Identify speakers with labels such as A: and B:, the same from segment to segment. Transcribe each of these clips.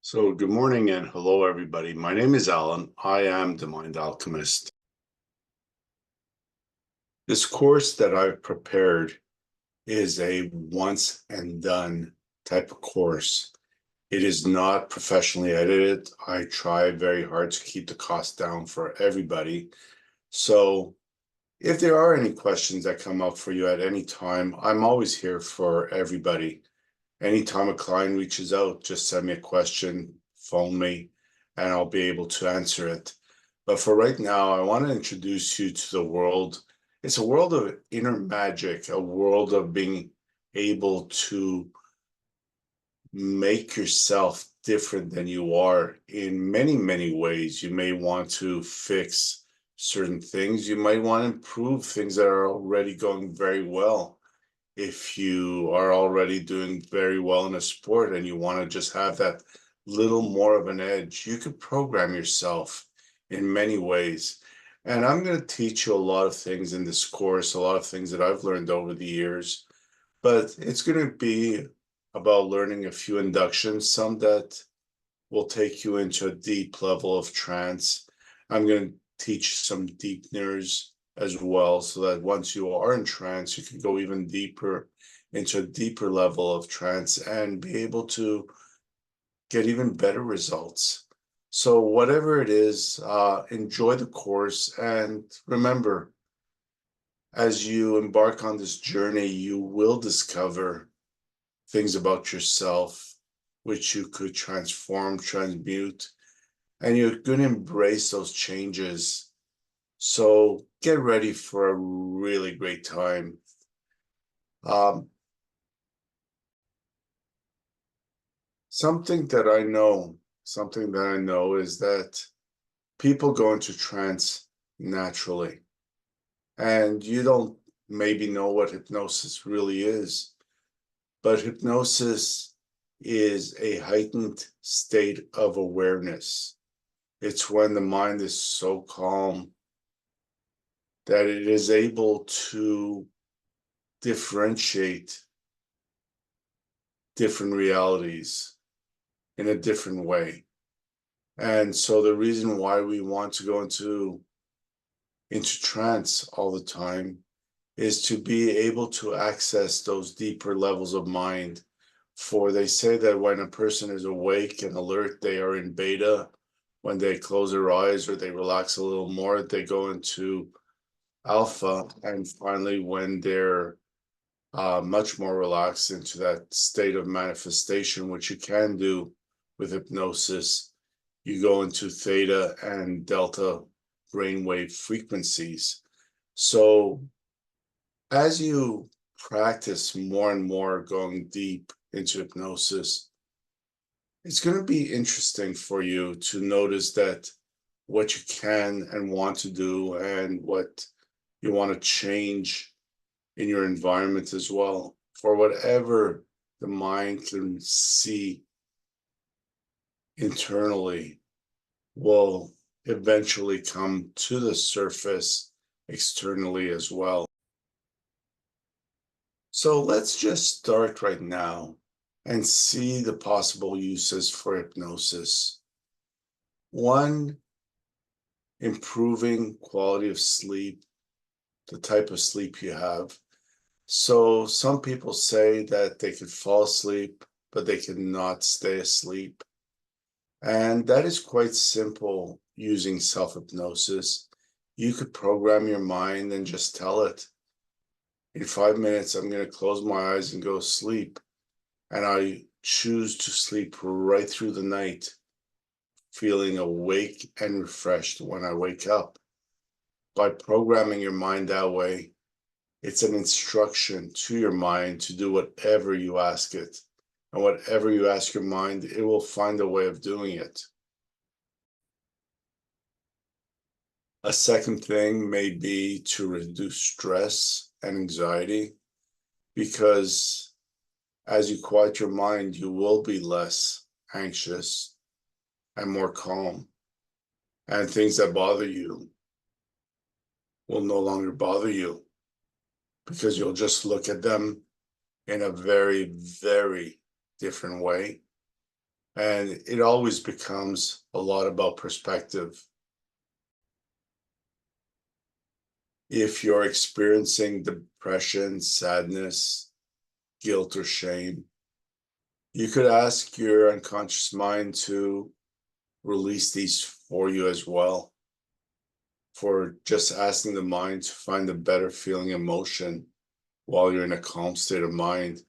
A: So, good morning and hello, everybody. My name is Alan. I am the Mind Alchemist. This course that I've prepared is a once and done type of course. It is not professionally edited. I try very hard to keep the cost down for everybody. So, if there are any questions that come up for you at any time, I'm always here for everybody. Anytime a client reaches out, just send me a question, phone me, and I'll be able to answer it. But for right now, I want to introduce you to the world. It's a world of inner magic, a world of being able to make yourself different than you are in many, many ways. You may want to fix certain things. You might want to improve things that are already going very well. If you are already doing very well in a sport and you want to just have that little more of an edge, you could program yourself in many ways. And I'm going to teach you a lot of things in this course, a lot of things that I've learned over the years, but it's going to be about learning a few inductions, some that will take you into a deep level of trance. I'm going to teach some deepeners as well, so that once you are in trance, you can go even deeper into a deeper level of trance and be able to get even better results. So, whatever it is, enjoy the course. And remember, as you embark on this journey, you will discover things about yourself which you could transform, transmute, and you're going to embrace those changes. So get ready for a really great time. Um, something that I know, something that I know is that people go into trance naturally, and you don't maybe know what hypnosis really is, but hypnosis is a heightened state of awareness. It's when the mind is so calm that it is able to differentiate different realities in a different way. And so the reason why we want to go into trance all the time is to be able to access those deeper levels of mind. For they say that when a person is awake and alert, they are in beta. When they close their eyes or they relax a little more, they go into alpha. And finally, when they're much more relaxed into that state of manifestation, which you can do with hypnosis, you go into theta and delta brainwave frequencies. So as you practice more and more going deep into hypnosis, it's going to be interesting for you to notice that what you can and want to do and what you want to change in your environment as well. For whatever the mind can see internally will eventually come to the surface externally as well. So let's just start right now and see the possible uses for hypnosis. One, improving quality of sleep, the type of sleep you have. So some people say that they could fall asleep, but they cannot stay asleep. And that is quite simple using self-hypnosis. You could program your mind and just tell it, in 5 minutes, I'm going to close my eyes and go sleep. And I choose to sleep right through the night, feeling awake and refreshed when I wake up. By programming your mind that way, it's an instruction to your mind to do whatever you ask it. And whatever you ask your mind, it will find a way of doing it. A second thing may be to reduce stress and anxiety, because as you quiet your mind, you will be less anxious and more calm. And things that bother you will no longer bother you, because you'll just look at them in a very, very different way. And it always becomes a lot about perspective. If you're experiencing depression, sadness, guilt, or shame, you could ask your unconscious mind to release these for you as well. For just asking the mind to find a better feeling emotion while you're in a calm state of mind,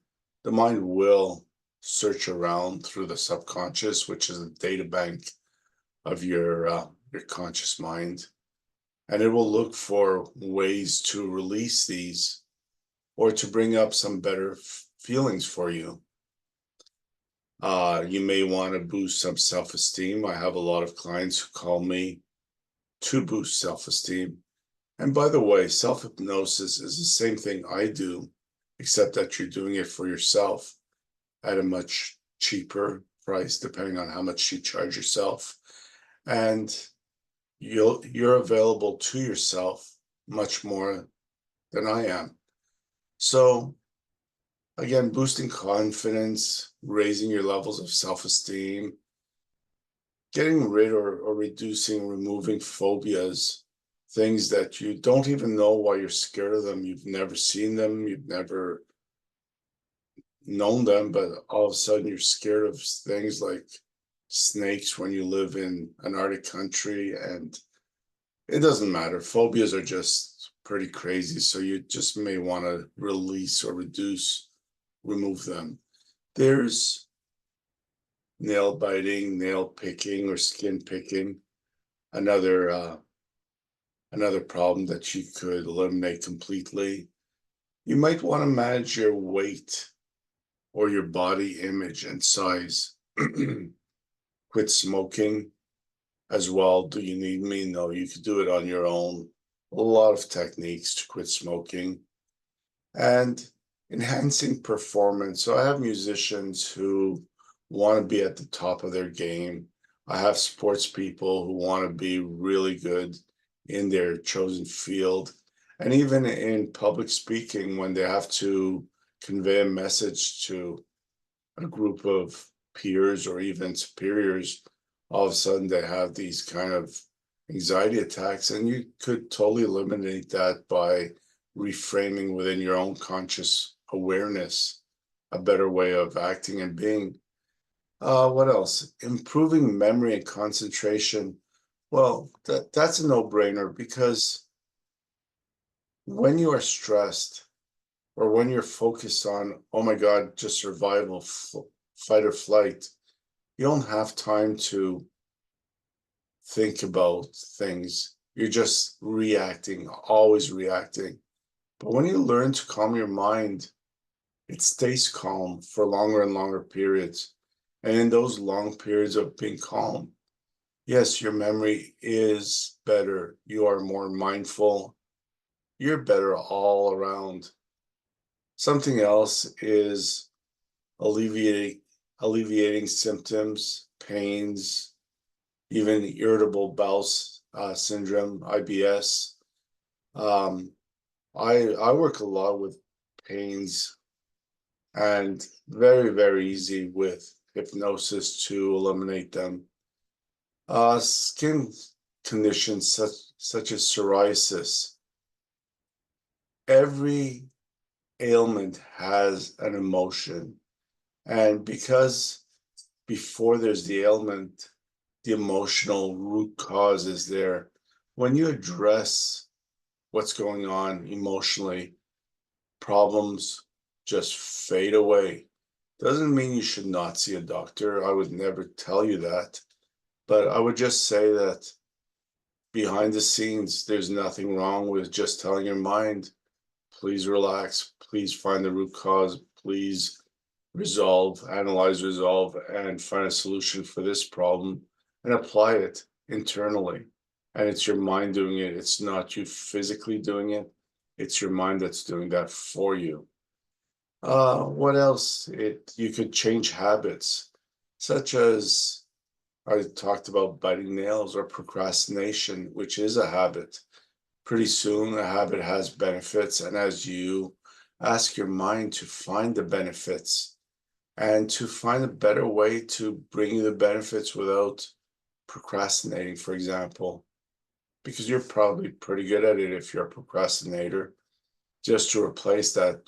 A: the mind will search around through the subconscious, which is a data bank of your conscious mind, and it will look for ways to release these or to bring up some better feelings for you. You may want to boost some self-esteem. I have a lot of clients who call me to boost self-esteem. And by the way, self-hypnosis is the same thing I do, except that you're doing it for yourself at a much cheaper price, depending on how much you charge yourself. And you're available to yourself much more than I am. So again, boosting confidence, raising your levels of self-esteem, getting rid or reducing, removing phobias, things that you don't even know why you're scared of them. You've never seen them, you've never known them, but all of a sudden you're scared of things like snakes when you live in an Arctic country, and it doesn't matter. Phobias are just pretty crazy, so you just may want to release or reduce, remove them. There's nail biting, nail picking, or skin picking, another another problem that you could eliminate completely. You might want to manage your weight or your body image and size. Quit smoking as well. Do you need me? No, you could do it on your own. A lot of techniques to quit smoking. And enhancing performance. So I have musicians who want to be at the top of their game. I have sports people who want to be really good in their chosen field. And even in public speaking, when they have to convey a message to a group of peers or even superiors, all of a sudden they have these kind of anxiety attacks. And you could totally eliminate that by reframing within your own conscious awareness a better way of acting and being. What else? Improving memory and concentration. Well, that's a no-brainer, because when you are stressed or when you're focused on, oh my God, just survival, fight or flight, you don't have time to think about things. You're just reacting, always reacting. But when you learn to calm your mind, it stays calm for longer and longer periods. And in those long periods of being calm, yes, your memory is better. You are more mindful. You're better all around. Something else is alleviating symptoms, pains, even irritable bowel syndrome, IBS. Um, I work a lot with pains, and very, very easy with hypnosis to eliminate them. Skin conditions such as psoriasis. Every ailment has an emotion. And because before there's the ailment, the emotional root cause is there. When you address what's going on emotionally, problems just fade away. Doesn't mean you should not see a doctor. I would never tell you that. But I would just say that behind the scenes, there's nothing wrong with just telling your mind, please relax, please find the root cause, please resolve, analyze, resolve, and find a solution for this problem and apply it internally. And it's your mind doing it. It's not you physically doing it. It's your mind that's doing that for you. What else? You could change habits, such as I talked about biting nails or procrastination, which is a habit. Pretty soon, a habit has benefits, and as you ask your mind to find the benefits, and to find a better way to bring you the benefits without procrastinating, for example, because you're probably pretty good at it if you're a procrastinator. Just to replace that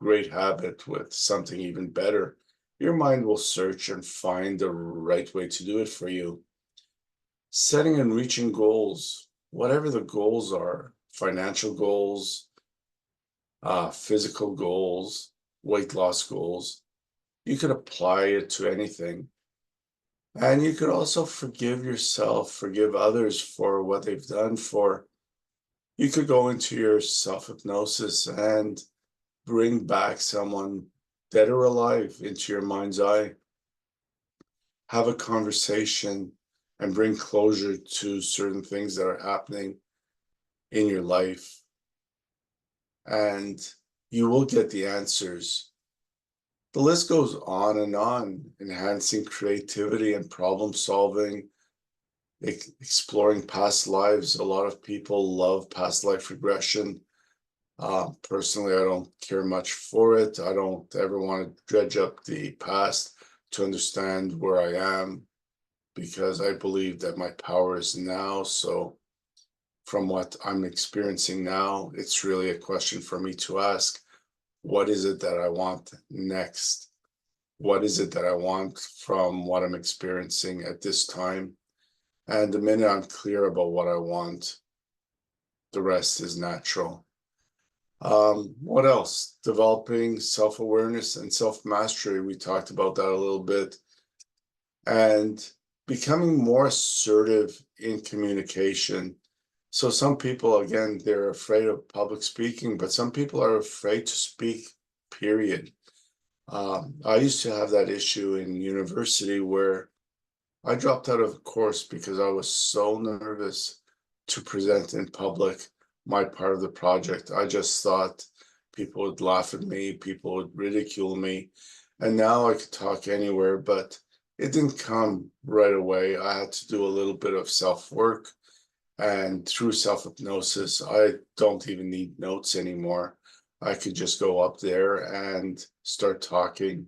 A: great habit with something even better, your mind will search and find the right way to do it for you. Setting and reaching goals, whatever the goals are, financial goals, physical goals, weight loss goals, you could apply it to anything. And you could also forgive yourself, forgive others for what they've done. You could go into your self-hypnosis and bring back someone dead or alive into your mind's eye. Have a conversation and bring closure to certain things that are happening in your life. And you will get the answers. The list goes on, enhancing creativity and problem solving, exploring past lives. A lot of people love past life regression. Personally, I don't care much for it. I don't ever want to dredge up the past to understand where I am, because I believe that my power is now. So from what I'm experiencing now, it's really a question for me to ask, what is it that I want next? What is it that I want from what I'm experiencing at this time? And the minute I'm clear about what I want, the rest is natural. What else? Developing self-awareness and self-mastery. We talked about that a little bit. And becoming more assertive in communication. So some people, again, they're afraid of public speaking, but some people are afraid to speak, period. I used to have that issue in university where I dropped out of a course because I was so nervous to present in public my part of the project. I just thought people would laugh at me, people would ridicule me. And now I could talk anywhere, but it didn't come right away. I had to do a little bit of self-work. And through self-hypnosis, I don't even need notes anymore. I could just go up there and start talking,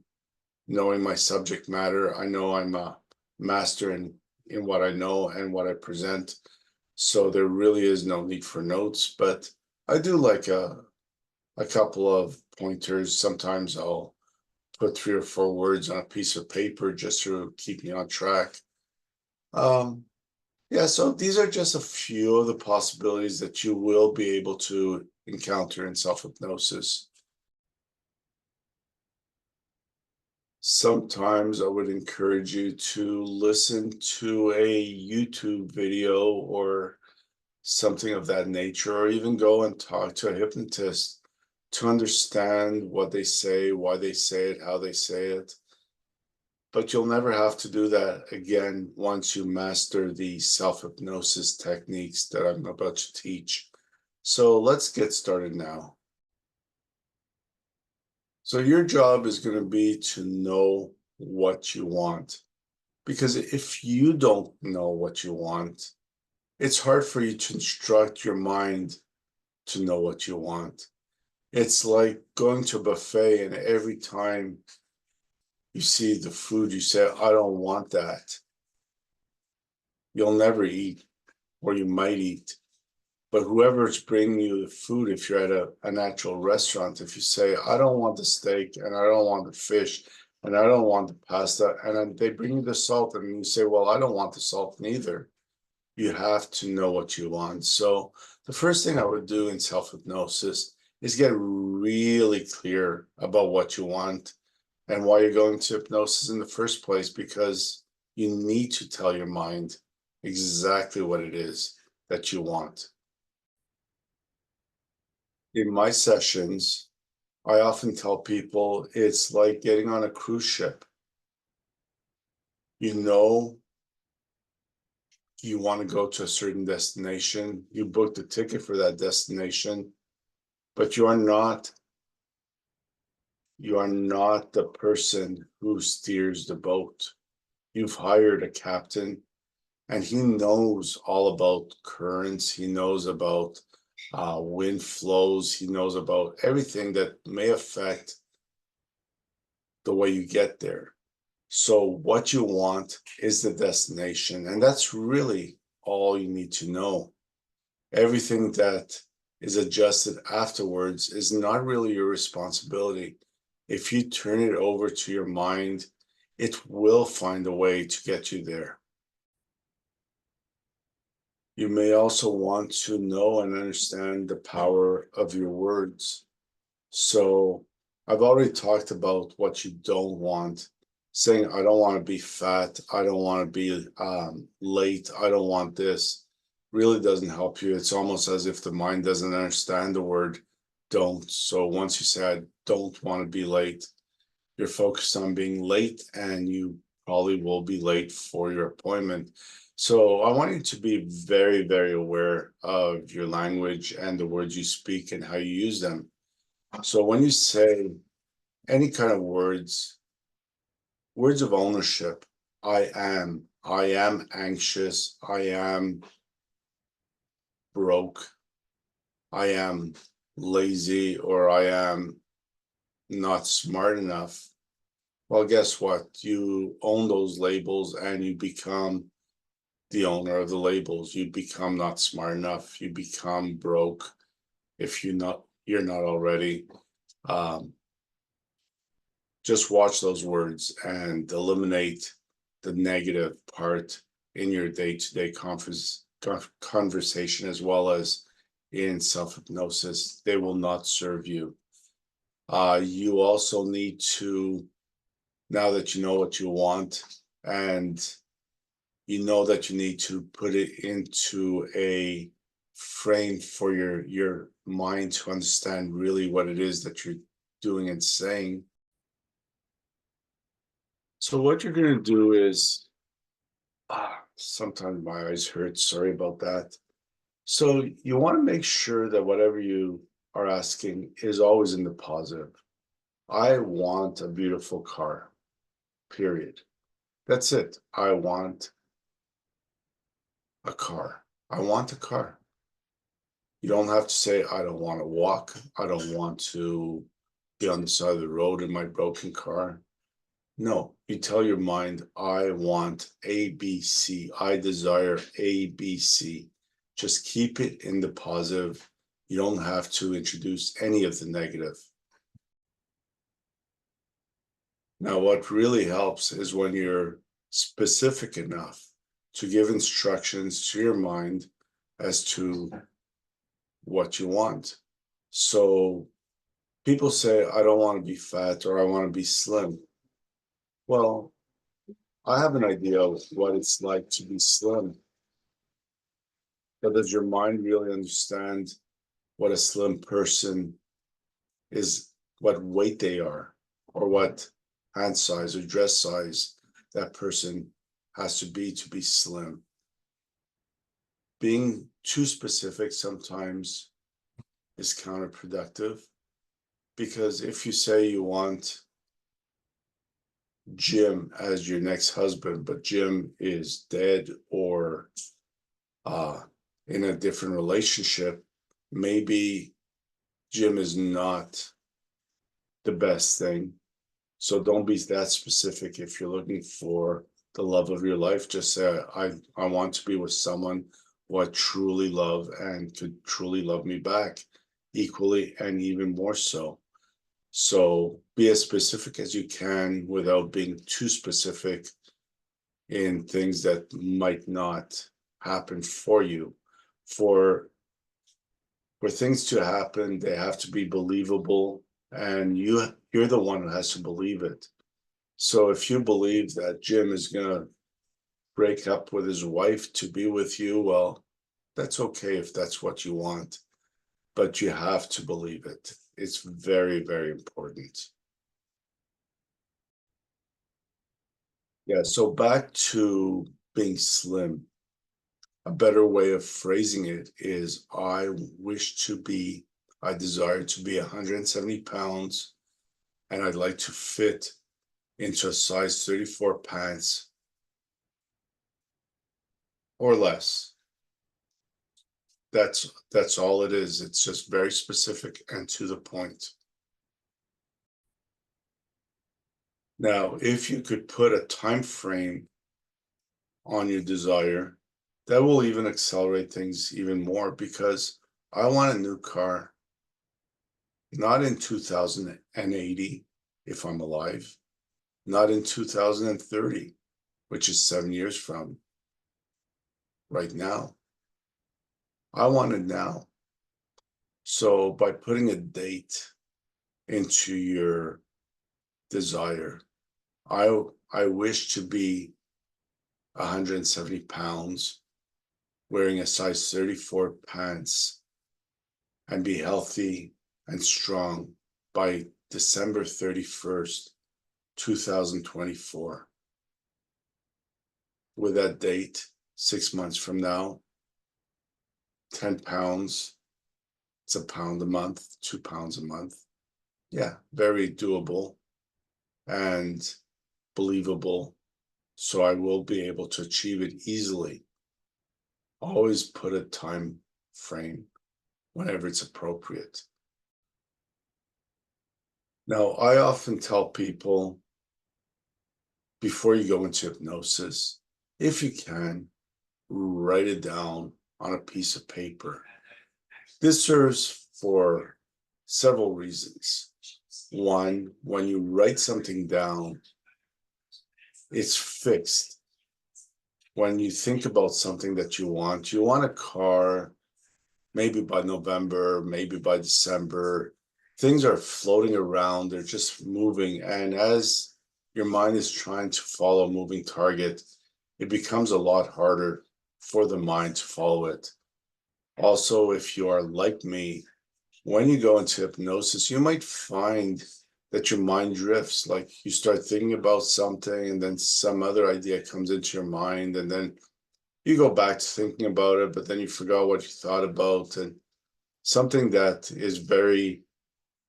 A: knowing my subject matter. I know I'm a master in what I know and what I present. So there really is no need for notes, but I do like a couple of pointers. Sometimes I'll put 3 or 4 words on a piece of paper just to keep me on track. Yeah, so these are just a few of the possibilities that you will be able to encounter in self-hypnosis. Sometimes I would encourage you to listen to a YouTube video or something of that nature, or even go and talk to a hypnotist to understand what they say, why they say it, how they say it. But you'll never have to do that again once you master the self-hypnosis techniques that I'm about to teach. So let's get started now. So your job is going to be to know what you want. Because if you don't know what you want, it's hard for you to instruct your mind to know what you want. It's like going to a buffet and every time you see the food, you say, I don't want that. You'll never eat, or you might eat. But whoever's bringing you the food, if you're at a natural restaurant, if you say, I don't want the steak and I don't want the fish and I don't want the pasta, and then they bring you the salt and you say, well, I don't want the salt neither. You have to know what you want. So the first thing I would do in self-hypnosis is get really clear about what you want and why you're going to hypnosis in the first place, because you need to tell your mind exactly what it is that you want. In my sessions, I often tell people it's like getting on a cruise ship. You know, you want to go to a certain destination, you book the ticket for that destination, but you are not the person who steers the boat. You've hired a captain and he knows all about currents. He knows about wind flows. He knows about everything that may affect the way you get there. So what you want is the destination, and that's really all you need to know. Everything that is adjusted afterwards is not really your responsibility. If you turn it over to your mind, it will find a way to get you there. You may also want to know and understand the power of your words. So I've already talked about what you don't want. Saying, I don't want to be fat. I don't want to be late. I don't want this really doesn't help you. It's almost as if the mind doesn't understand the word don't. So once you say, I don't want to be late, you're focused on being late and you probably will be late for your appointment. So I want you to be very, very aware of your language and the words you speak and how you use them. So when you say any kind of words of ownership, I am anxious, I am broke, I am lazy, or I am not smart enough. Well, guess what? You own those labels and you become the owner of the labels. You become not smart enough. You become broke if you're not already. Um, just watch those words and eliminate the negative part in your day-to-day conversation, as well as in self-hypnosis. They will not serve you. You also need to, now that you know what you want and you know that you need to put it into a frame for your mind to understand really what it is that you're doing and saying. So what you're going to do is, sometimes my eyes hurt. Sorry about that. So you want to make sure that whatever you are asking is always in the positive. I want a beautiful car, period. That's it. I want a car. I want a car. You don't have to say, I don't want to walk. I don't want to be on the side of the road in my broken car. No, you tell your mind, I want ABC. I desire ABC. Just keep it in the positive. You don't have to introduce any of the negative. Now, what really helps is when you're specific enough to give instructions to your mind as to what you want. So people say, I don't want to be fat or I want to be slim. Well, I have an idea of what it's like to be slim. But does your mind really understand what a slim person is, what weight they are, or what hand size or dress size that person has to be slim? Being too specific sometimes is counterproductive, because if you say you want Jim as your next husband, but Jim is dead or in a different relationship, maybe Jim is not the best thing. So don't be that specific. If you're looking for the love of your life, just say, I want to be with someone who I truly love and could truly love me back equally and even more so. So be as specific as you can without being too specific in things that might not happen for you. For things to happen, they have to be believable, and you're the one who has to believe it. So if you believe that Jim is gonna break up with his wife to be with you, well, that's okay if that's what you want, but you have to believe it. It's very, very important. Yeah, so back to being slim. A better way of phrasing it is, I desire to be 170 pounds, and I'd like to fit into a size 34 pants or less. That's all it is. It's just very specific and to the point. Now, if you could put a time frame on your desire, that will even accelerate things even more, because I want a new car, not in 2080, if I'm alive, not in 2030, which is 7 years from right now. I want it now. So by putting a date into your desire, I wish to be 170 pounds, wearing a size 34 pants, and be healthy and strong by December 31st, 2024. With that date, 6 months from now, 10 pounds, it's a pound a month, 2 pounds a month. Yeah, very doable and believable. So I will be able to achieve it easily. Always put a time frame whenever it's appropriate. Now, I often tell people, before you go into hypnosis, if you can, write it down on a piece of paper. This serves for several reasons. One, when you write something down, it's fixed. When you think about something that you want a car, maybe by November, maybe by December. Things are floating around, they're just moving. And as your mind is trying to follow a moving target, it becomes a lot harder for the mind to follow it. Also, if you are like me, when you go into hypnosis, you might find that your mind drifts. Like, you start thinking about something, and then some other idea comes into your mind, and then you go back to thinking about it, but then you forgot what you thought about. And something that is very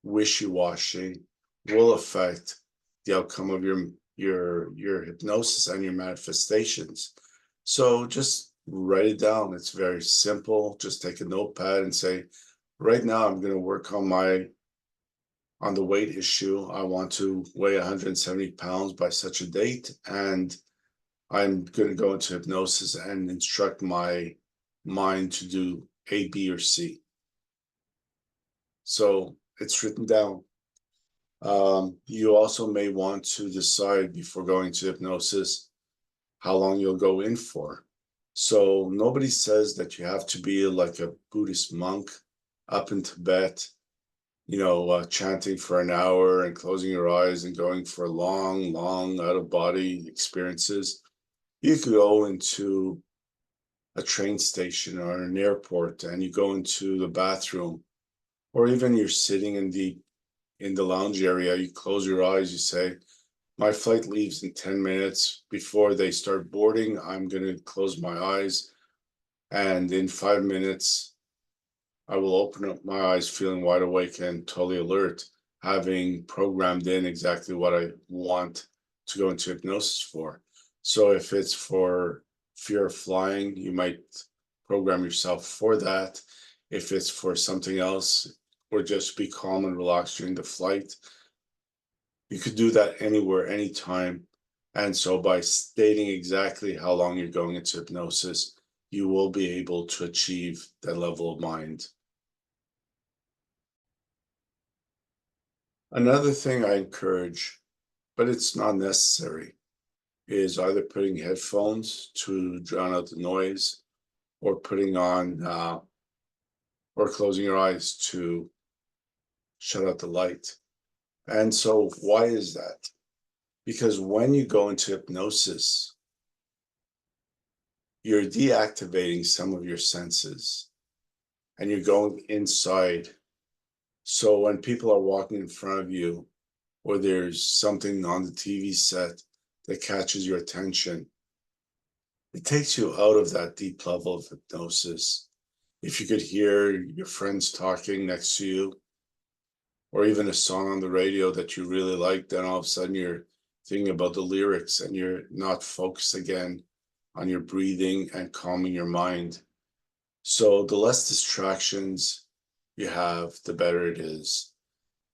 A: wishy-washy will affect the outcome of your hypnosis and your manifestations. So just write it down. It's very simple. Just take a notepad and say, right now I'm going to work on the weight issue. I want to weigh 170 pounds by such a date, and I'm going to go into hypnosis and instruct my mind to do A, B, or C. So it's written down. You also may want to decide before going to hypnosis how long you'll go in for. So nobody says that you have to be like a Buddhist monk up in Tibet, chanting for an hour and closing your eyes and going for long, long out-of-body experiences. You could go into a train station or an airport, and you go into the bathroom, or even you're sitting in the lounge area, you close your eyes, you say, my flight leaves in 10 minutes. Before they start boarding, I'm going to close my eyes, and in 5 minutes, I will open up my eyes feeling wide awake and totally alert, having programmed in exactly what I want to go into hypnosis for. So if it's for fear of flying, you might program yourself for that. If it's for something else, or just be calm and relaxed during the flight, you could do that anywhere, anytime. And so by stating exactly how long you're going into hypnosis, you will be able to achieve that level of mind. Another thing I encourage, but it's not necessary, is either putting headphones to drown out the noise, or putting on or closing your eyes to shut out the light. And so why is that? Because when you go into hypnosis, you're deactivating some of your senses and you're going inside. So when people are walking in front of you, or there's something on the TV set that catches your attention, it takes you out of that deep level of hypnosis. If you could hear your friends talking next to you, or even a song on the radio that you really like, then all of a sudden you're thinking about the lyrics and you're not focused again on your breathing and calming your mind. So the less distractions you have, the better it is.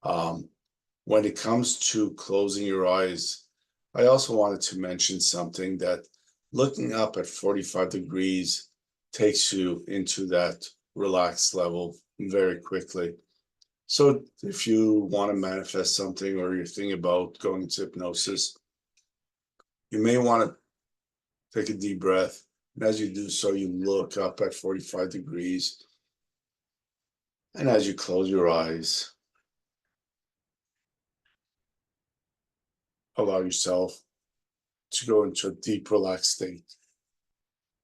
A: When it comes to closing your eyes, I also wanted to mention something that looking up at 45 degrees takes you into that relaxed level very quickly. So if you want to manifest something or you're thinking about going into hypnosis, you may want to take a deep breath. And as you do so, you look up at 45 degrees. And as you close your eyes, allow yourself to go into a deep, relaxed state.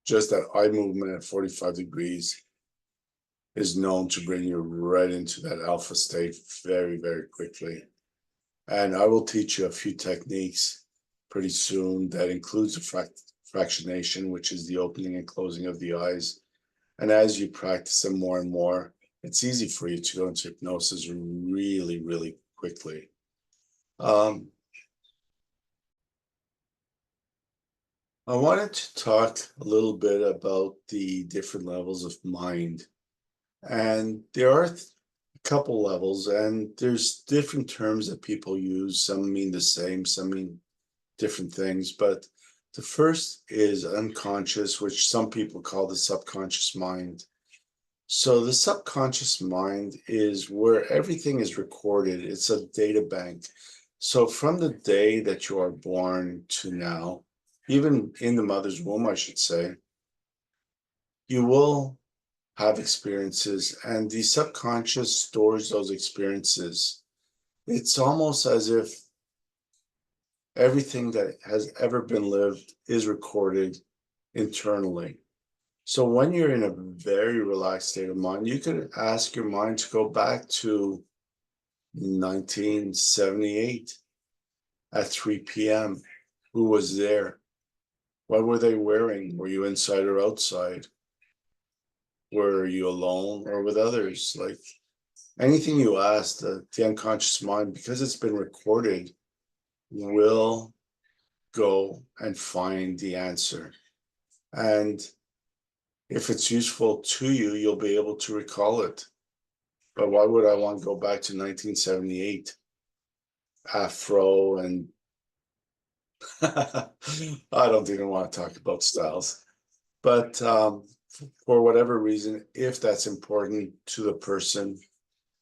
A: Just that eye movement at 45 degrees is known to bring you right into that alpha state very, very quickly. And I will teach you a few techniques pretty soon that includes the fractionation, which is the opening and closing of the eyes. And as you practice them more and more, it's easy for you to go into hypnosis really, really quickly. I wanted to talk a little bit about the different levels of mind. And there are a couple levels, and there's different terms that people use. Some mean the same, some mean different things. But the first is unconscious, which some people call the subconscious mind. So the subconscious mind is where everything is recorded. It's a data bank. So from the day that you are born to now, even in the mother's womb, I should say, you will have experiences, and the subconscious stores those experiences. It's almost as if everything that has ever been lived is recorded internally. So when you're in a very relaxed state of mind, you could ask your mind to go back to 1978 at 3 p.m. Who was there? What were they wearing? Were you inside or outside? Were you alone or with others? Like anything you ask, the unconscious mind, because it's been recorded, will go and find the answer. And if it's useful to you, you'll be able to recall it. But why would I want to go back to 1978? Afro and I don't even want to talk about styles. But for whatever reason, if that's important to the person,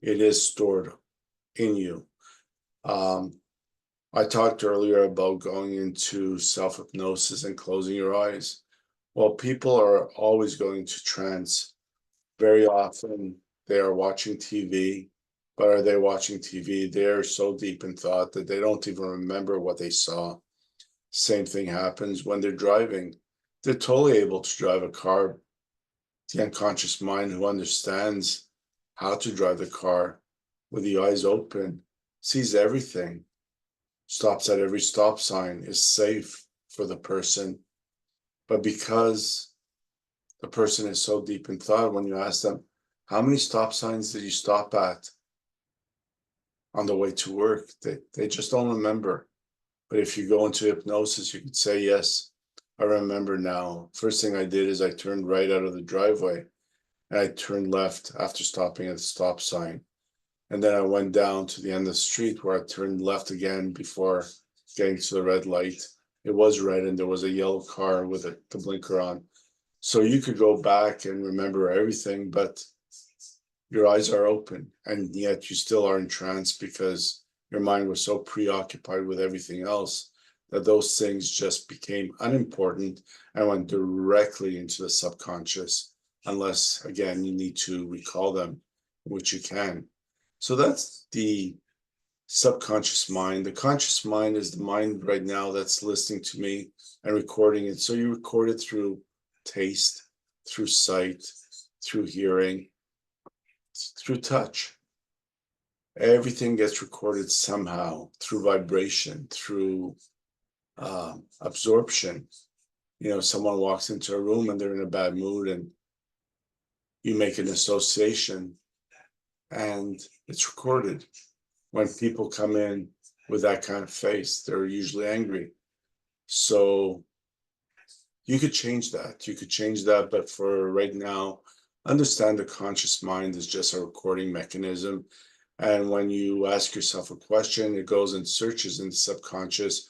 A: it is stored in you. I talked earlier about going into self-hypnosis and closing your eyes. Well, people are always going to trance. Very often they are watching TV, but are they watching TV? They're so deep in thought that they don't even remember what they saw. Same thing happens when they're driving. They're totally able to drive a car. The unconscious mind who understands how to drive the car with the eyes open sees everything, stops at every stop sign, is safe for the person. But because the person is so deep in thought, when you ask them, how many stop signs did you stop at on the way to work? They just don't remember. But if you go into hypnosis, you could say, yes, I remember now. First thing I did is I turned right out of the driveway and I turned left after stopping at the stop sign. And then I went down to the end of the street where I turned left again before getting to the red light. It was red and there was a yellow car with the blinker on. So you could go back and remember everything, but your eyes are open and yet you still are in trance because your mind was so preoccupied with everything else that those things just became unimportant and went directly into the subconscious, unless, again, you need to recall them, which you can. So that's the subconscious mind. The conscious mind is the mind right now that's listening to me and recording it. So you record it through taste, through sight, through hearing, through touch. Everything gets recorded somehow through vibration, through absorption. You know, someone walks into a room and they're in a bad mood and you make an association and it's recorded. When people come in with that kind of face, they're usually angry. So you could change that. You could change that, but for right now, understand the conscious mind is just a recording mechanism. And when you ask yourself a question, it goes and searches in the subconscious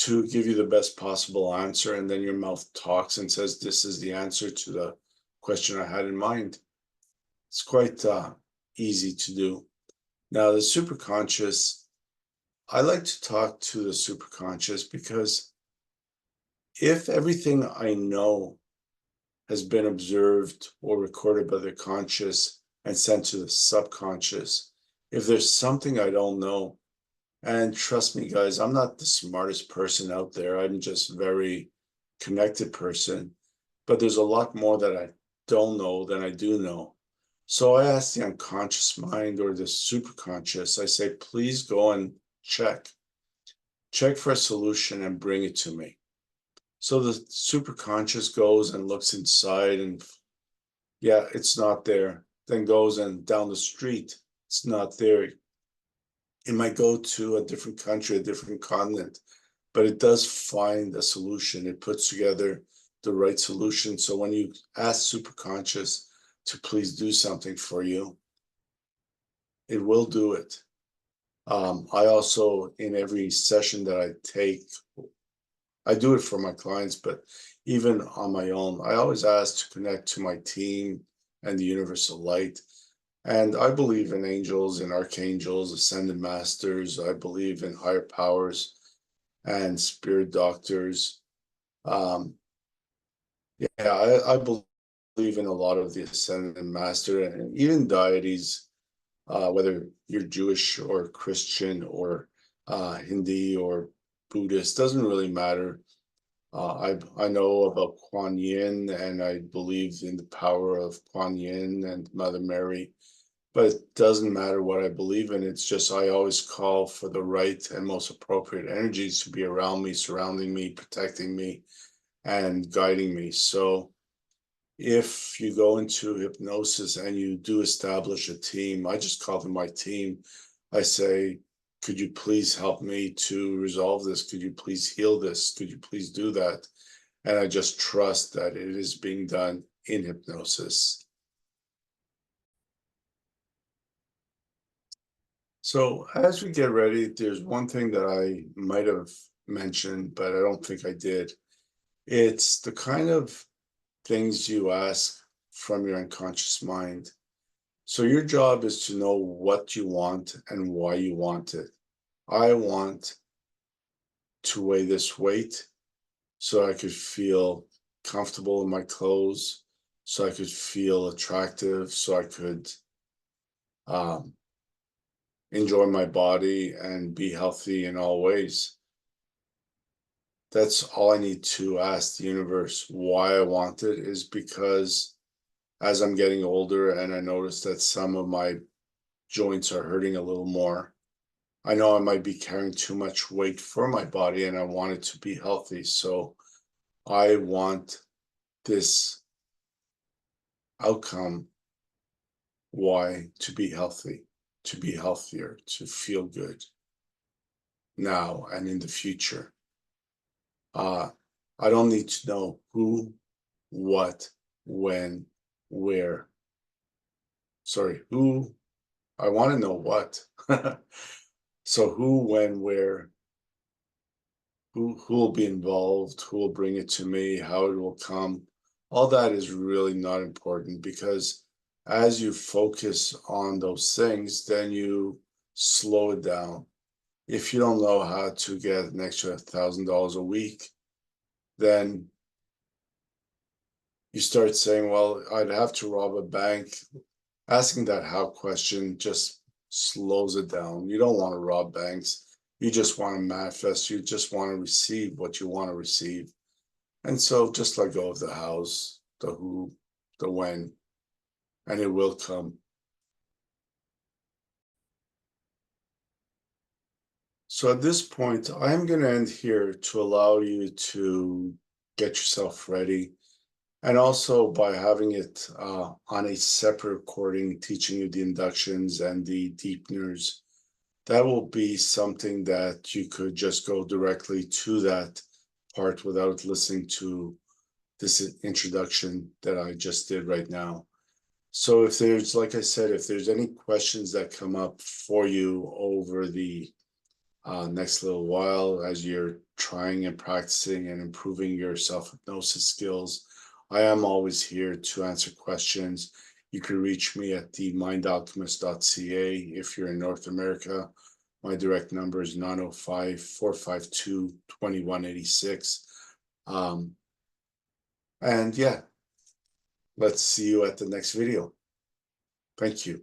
A: to give you the best possible answer, and then your mouth talks and says, this is the answer to the question I had in mind. It's quite easy to do. Now, the superconscious, I like to talk to the superconscious because if everything I know has been observed or recorded by the conscious and sent to the subconscious, if there's something I don't know, and trust me, guys, I'm not the smartest person out there. I'm just a very connected person, but there's a lot more that I don't know than I do know. So I ask the unconscious mind or the superconscious, I say, please go and check for a solution and bring it to me. So the superconscious goes and looks inside and yeah, it's not there. Then goes and down the street, it's not there. It might go to a different country, a different continent, but it does find a solution. It puts together the right solution. So when you ask superconscious to please do something for you, it will do it. I also, in every session that I take, I do it for my clients, but even on my own, I always ask to connect to my team and the universal light. And I believe in angels and archangels, ascended masters. I believe in higher powers and spirit doctors. Um, I believe in a lot of the ascended master and even deities, whether you're Jewish or Christian or Hindi or Buddhist, doesn't really matter. I know about Kuan Yin, and I believe in the power of Kuan Yin and Mother Mary, but it doesn't matter what I believe in. It's just I always call for the right and most appropriate energies to be around me, surrounding me, protecting me, and guiding me. So if you go into hypnosis and you do establish a team, I just call them my team. I say, could you please help me to resolve this? Could you please heal this? Could you please do that? And I just trust that it is being done in hypnosis. So as we get ready, there's one thing that I might have mentioned, but I don't think I did. It's the kind of things you ask from your unconscious mind. So your job is to know what you want and why you want it. I want to weigh this weight so I could feel comfortable in my clothes, so I could feel attractive, so I could um, enjoy my body and be healthy in all ways. That's all I need to ask the universe. Why I want it is because as I'm getting older and I notice that some of my joints are hurting a little more, I know I might be carrying too much weight for my body and I want it to be healthy. So I want this outcome. Why? To be healthy, to be healthier, to feel good now and in the future. I don't need to know who, what, when, where. Sorry, who, I want to know what. So who, when, where, who will be involved, who will bring it to me, how it will come. All that is really not important because as you focus on those things, then you slow it down. If you don't know how to get an extra $1,000 a week, then you start saying, well, I'd have to rob a bank. Asking that how question just slows it down. You don't want to rob banks. You just want to manifest. You just want to receive what you want to receive. And so just let go of the hows, the who, the when, and it will come. So at this point, I'm going to end here to allow you to get yourself ready. And also by having it on a separate recording, teaching you the inductions and the deepeners, that will be something that you could just go directly to that part without listening to this introduction that I just did right now. So if there's, like I said, if there's any questions that come up for you over the next little while as you're trying and practicing and improving your self-hypnosis skills. I am always here to answer questions. You can reach me at themindalchemist.ca if you're in North America. My direct number is 905-452-2186. And yeah, let's see you at the next video. Thank you.